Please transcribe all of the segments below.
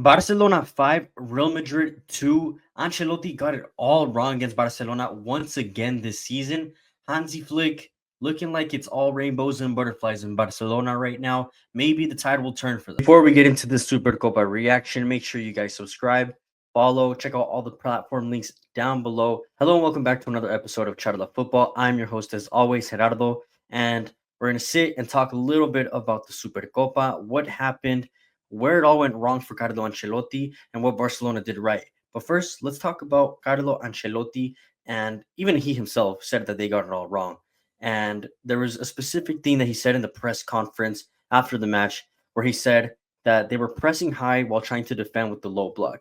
Barcelona 5, Real Madrid 2. Ancelotti got it all wrong against Barcelona once again this season. Hansi Flick looking like it's all rainbows and butterflies in Barcelona right now. Maybe the tide will turn for them. Before we get into the Super Copa reaction, make sure you guys subscribe, follow, check out all the platform links down below. Hello and welcome back to another episode of Charla Football. I'm your host as always, Gerardo, and we're going to sit and talk a little bit about the Super Copa, what happened, where it all went wrong for Carlo Ancelotti, and what Barcelona did right. But first, let's talk about Carlo Ancelotti. And even he himself said that they got it all wrong. And there was a specific thing that he said in the press conference after the match where he said that they were pressing high while trying to defend with the low block.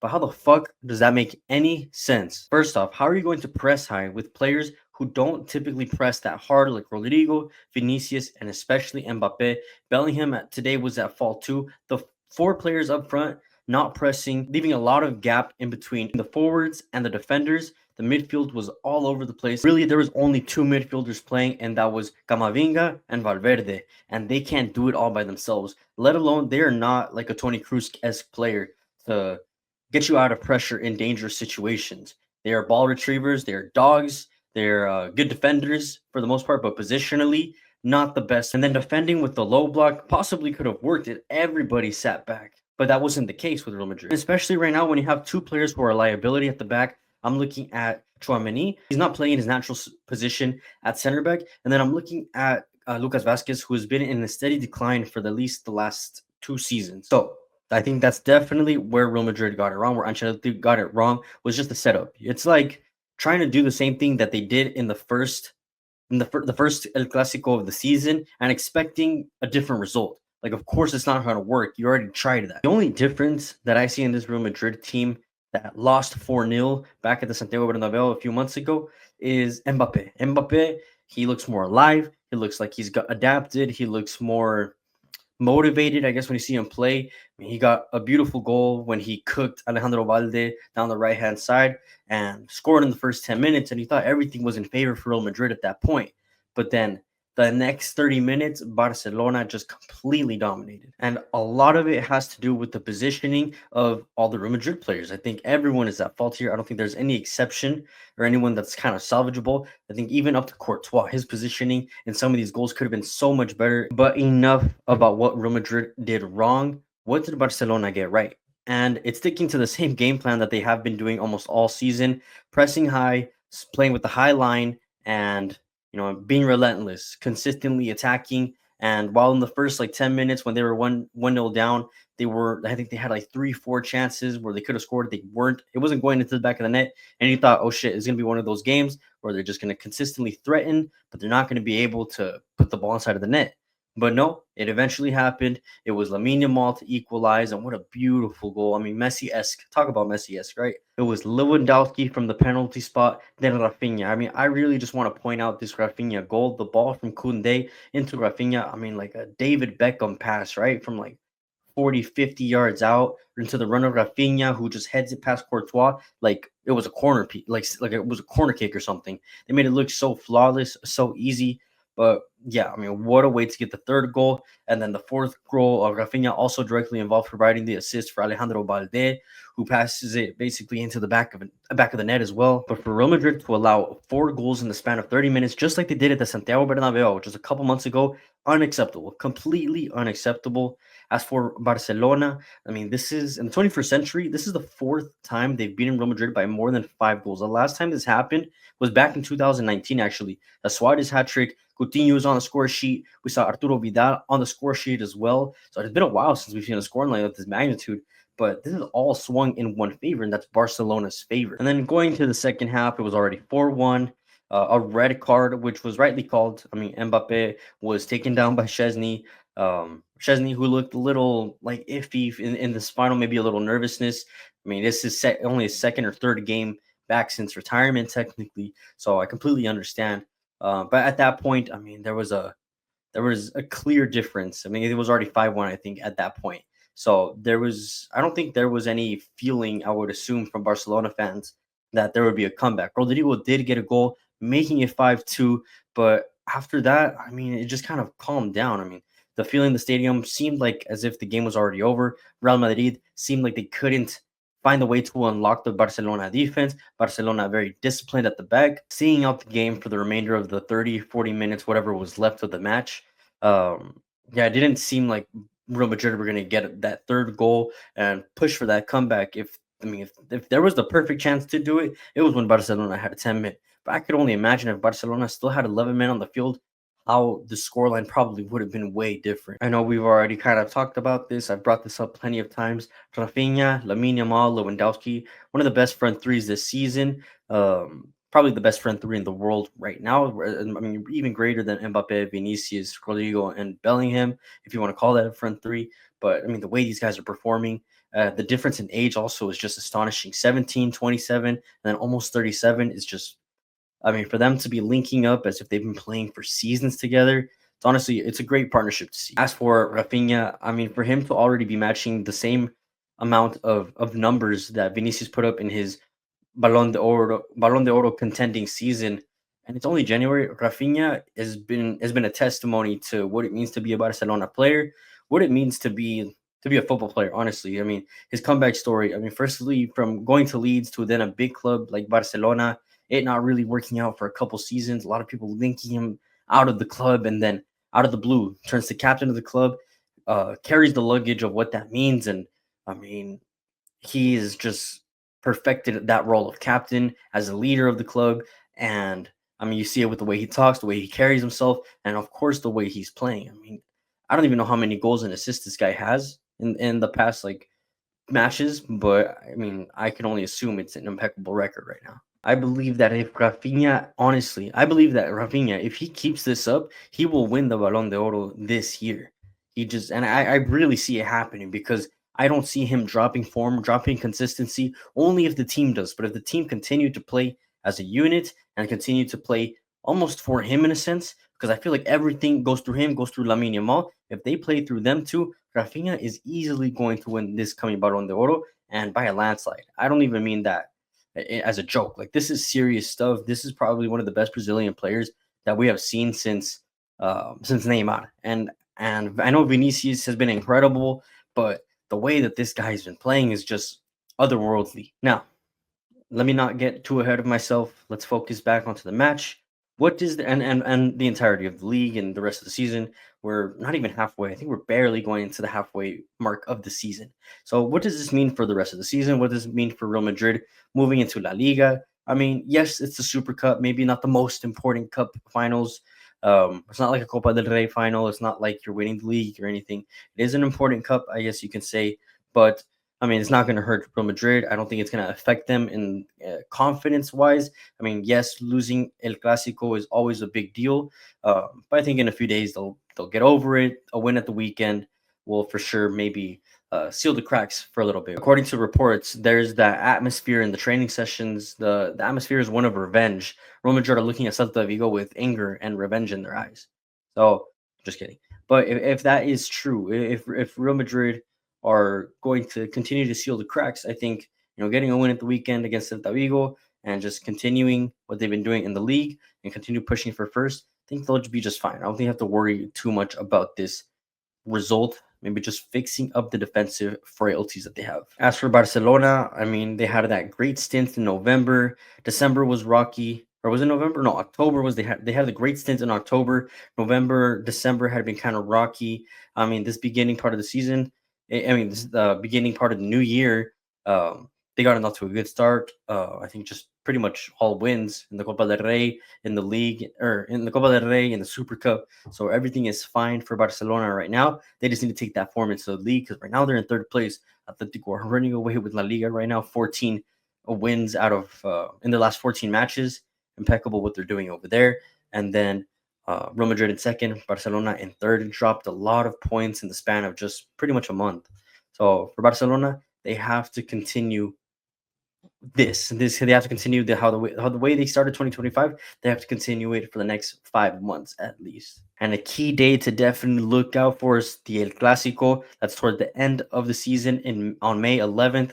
But how the fuck does that make any sense? First off, how are you going to press high with players who don't typically press that hard, like Rodrigo, Vinicius, and especially Mbappe? Bellingham today was at fault too. The four players up front not pressing, leaving a lot of gap in between the forwards and the defenders. The midfield was all over the place. Really, there was only two midfielders playing, and that was Camavinga and Valverde, and they can't do it all by themselves. Let alone they are not like a Toni Kroos-esque player to get you out of pressure in dangerous situations. They are ball retrievers. They are dogs. They're good defenders for the most part, but positionally, not the best. And then defending with the low block possibly could have worked if everybody sat back. But that wasn't the case with Real Madrid. Especially right now when you have two players who are a liability at the back. I'm looking at Chouameni. He's not playing his natural position at center back. And then I'm looking at Lucas Vasquez, who has been in a steady decline for at least the last 2 seasons. So I think that's definitely where Real Madrid got it wrong, where Ancelotti got it wrong, was just the setup. It's like trying to do the same thing that they did in the first El Clasico of the season and expecting a different result. Like, of course, it's not going to work. You already tried that. The only difference that I see in this Real Madrid team that lost 4-0 back at the Santiago Bernabeu a few months ago is Mbappe. Mbappe, he looks more alive. He looks like he's got adapted. He looks more motivated, I guess, when you see him play. I mean, he got a beautiful goal when he cooked Alejandro Valde down the right-hand side and scored in the first 10 minutes, and you thought everything was in favor for Real Madrid at that point. But then the next 30 minutes, Barcelona just completely dominated. And a lot of it has to do with the positioning of all the Real Madrid players. I think everyone is at fault here. I don't think there's any exception or anyone that's kind of salvageable. I think even up to Courtois, his positioning in some of these goals could have been so much better. But enough about what Real Madrid did wrong. What did Barcelona get right? And it's sticking to the same game plan that they have been doing almost all season, pressing high, playing with the high line, and being relentless, consistently attacking. And while in the first 10 minutes when they were 1-0 down, I think they had 3-4 chances where they could have scored. They weren't. It wasn't going into the back of the net. And you thought, oh shit, it's gonna be one of those games where they're just gonna consistently threaten, but they're not gonna be able to put the ball inside of the net. But no, it eventually happened. It was Lamine Yamal to equalize, and what a beautiful goal. I mean, Messi-esque. Talk about Messi-esque, right? It was Lewandowski from the penalty spot, then Rafinha. I mean, I really just want to point out this Rafinha goal. The ball from Koundé into Rafinha, I mean, like a David Beckham pass, right? From 40, 50 yards out into the run of Rafinha, who just heads it past Courtois like it was a corner, like it was a corner kick or something. They made it look so flawless, so easy. But yeah, I mean, what a way to get the third goal. And then the fourth goal, Rafinha also directly involved, providing the assist for Alejandro Valde, who passes it basically into the back of the net as well. But for Real Madrid to allow 4 goals in the span of 30 minutes, just like they did at the Santiago Bernabeu, which was a couple months ago, unacceptable, completely unacceptable. As for Barcelona, I mean, this is in the 21st century, this is the 4th time they've beaten Real Madrid by more than 5 goals. The last time this happened was back in 2019, actually. A Suarez hat trick. Coutinho was on the score sheet. We saw Arturo Vidal on the score sheet as well. So it's been a while since we've seen a scoring line of this magnitude. But this is all swung in one favor, and that's Barcelona's favor. And then going to the second half, it was already 4-1. A red card, which was rightly called. I mean, Mbappe was taken down by Szczesny. Szczesny, who looked a little iffy in the spinal, maybe a little nervousness. I mean, this is only his second or third game back since retirement, technically. So I completely understand. But at that point, I mean, there was a clear difference. I mean, it was already 5-1, I think, at that point. So I don't think there was any feeling, I would assume, from Barcelona fans that there would be a comeback. Rodrigo did get a goal, making it 5-2, but after that, I mean, it just kind of calmed down. I mean, The feeling in the stadium seemed like as if the game was already over. Real Madrid seemed like they couldn't find a way to unlock the Barcelona defense. Barcelona very disciplined at the back, seeing out the game for the remainder of the 30, 40 minutes, whatever was left of the match. Yeah, it didn't seem like Real Madrid were going to get that third goal and push for that comeback. If there was the perfect chance to do it, it was when Barcelona had a 10-minute. But I could only imagine if Barcelona still had 11 men on the field, how the scoreline probably would have been way different. I know we've already kind of talked about this. I've brought this up plenty of times. Rafinha, Lamine Yamal, Lewandowski, one of the best front threes this season. Probably the best front three in the world right now. I mean, even greater than Mbappe, Vinicius, Rodrigo, and Bellingham, if you want to call that a front three. But I mean, the way these guys are performing, the difference in age also is just astonishing. 17, 27, and then almost 37 is just, I mean, for them to be linking up as if they've been playing for seasons together, it's a great partnership to see. As for Rafinha, I mean, for him to already be matching the same amount of numbers that Vinicius put up in his Balón de Oro contending season, and it's only January. Rafinha has been a testimony to what it means to be a Barcelona player, what it means to be a football player. Honestly, I mean, his comeback story. I mean, firstly, from going to Leeds to then a big club like Barcelona, it not really working out for a couple seasons. A lot of people linking him out of the club, and then out of the blue turns to captain of the club, carries the luggage of what that means, and I mean, he is just perfected that role of captain as a leader of the club. And I mean, you see it with the way he talks, the way he carries himself, and of course, the way he's playing. I mean, I don't even know how many goals and assists this guy has in the past like matches, but I mean, I can only assume it's an impeccable record right now. I believe that if Rafinha, honestly, I believe that Rafinha, if he keeps this up, he will win the Balón de Oro this year. And I really see it happening because I don't see him dropping form, dropping consistency, only if the team does. But if the team continue to play as a unit and continue to play almost for him in a sense, because I feel like everything goes through him, goes through Lamine Yamal. If they play through them too, Rafinha is easily going to win this coming Balón de Oro and by a landslide. I don't even mean that as a joke. Like, this is serious stuff. This is probably one of the best Brazilian players that we have seen since Neymar. And I know Vinicius has been incredible, but the way that this guy's been playing is just otherworldly. Now, let me not get too ahead of myself. Let's focus back onto the match. What is the and the entirety of the league and the rest of the season? We're not even halfway. I think we're barely going into the halfway mark of the season. So what does this mean for the rest of the season? What does it mean for Real Madrid moving into La Liga? I mean, yes, it's the Super Cup, maybe not the most important cup finals. It's not like a Copa del Rey final. It's not like you're winning the league or anything. It is an important cup, I guess you can say, but I mean, it's not going to hurt Real Madrid. I don't think it's going to affect them in confidence-wise. I mean, yes, losing El Clásico is always a big deal, but I think in a few days they'll get over it. A win at the weekend will for sure maybe seal the cracks for a little bit. According to reports, there's that atmosphere in the training sessions. The atmosphere is one of revenge. Real Madrid are looking at Celta Vigo with anger and revenge in their eyes. So, just kidding. But if that is true, if Real Madrid are going to continue to seal the cracks, I think getting a win at the weekend against Celta Vigo and just continuing what they've been doing in the league and continue pushing for first, I think they'll be just fine. I don't think you have to worry too much about this result. Maybe just fixing up the defensive frailties that they have. As for Barcelona, I mean, they had that great stint in November. December was rocky. Or was it November? No, October was they had the great stint in October. November, December had been kind of rocky. I mean, this beginning part of the season, this is the beginning part of the new year. They got off to a good start. I think just pretty much all wins in the Copa del Rey, in the league, or in the Copa del Rey, in the Super Cup. So everything is fine for Barcelona right now. They just need to take that form into the league because right now they're in third place. Atletico are running away with La Liga right now. 14 wins out of in the last 14 matches. Impeccable what they're doing over there. And then Real Madrid in second, Barcelona in third, dropped a lot of points in the span of just pretty much a month. So for Barcelona, they have to continue this they have to continue how the way they started 2025. They have to continue it for the next 5 months at least. And a key day to definitely look out for is the El Clásico. That's toward the end of the season on May 11th.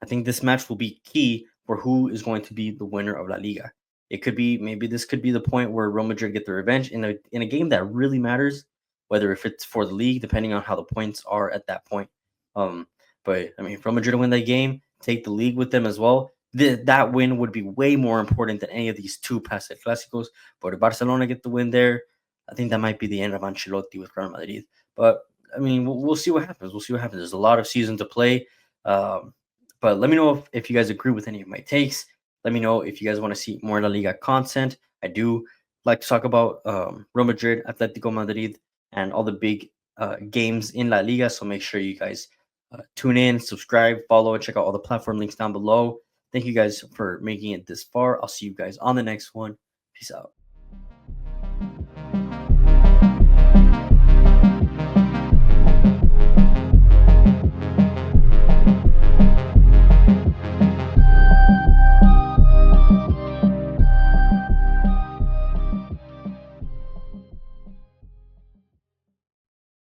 I think this match will be key for who is going to be the winner of La Liga. Maybe this could be the point where Real Madrid get the revenge in a game that really matters. whether if it's for the league, depending on how the points are at that point. But I mean, Real Madrid win that game, take the league with them as well. That win would be way more important than any of these two past Clásicos. But if Barcelona get the win there, I think that might be the end of Ancelotti with Real Madrid. But I mean, we'll see what happens. We'll see what happens. There's a lot of season to play. But let me know if you guys agree with any of my takes. Let me know if you guys want to see more La Liga content. I do like to talk about Real Madrid, Atletico Madrid, and all the big games in La Liga. So make sure you guys tune in, subscribe, follow, and check out all the platform links down below. Thank you guys for making it this far. I'll see you guys on the next one. Peace out.